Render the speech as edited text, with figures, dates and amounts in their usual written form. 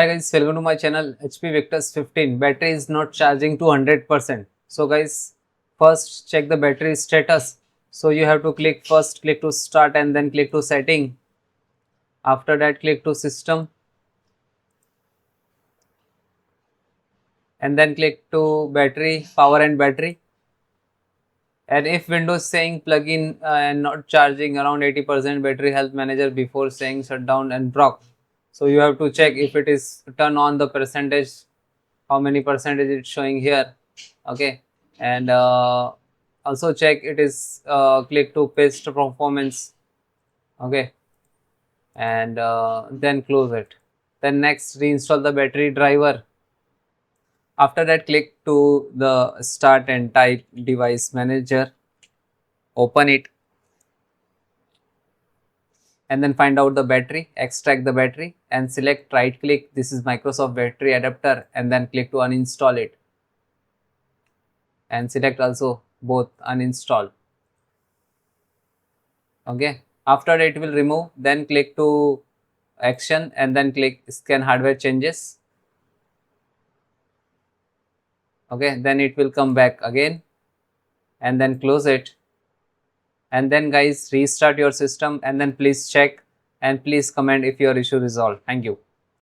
Hi guys, welcome to my channel HP Victus 15. Battery is not charging to 100%. So guys, first check the battery status. So you have to click to start and then click to setting. After that click to system and then click to battery, power and battery. And if Windows saying plugin and not charging around 80% battery health manager before saying shutdown and proc. So you have to check if it is turn on the percentage, how many percentage it's showing here. Okay, and also check it is click to paste performance. Okay, and then close it. Then next reinstall the battery driver. After that click to the start and type device manager, open it and then find out the battery, extract the battery and select right click, this is Microsoft battery adapter, and then click to uninstall it and select also both uninstall. Okay, after that it will remove, then click to action and then click scan hardware changes. Okay, then it will come back again and then close it, and then guys restart your system and then please check and please comment if your issue resolved. Thank you.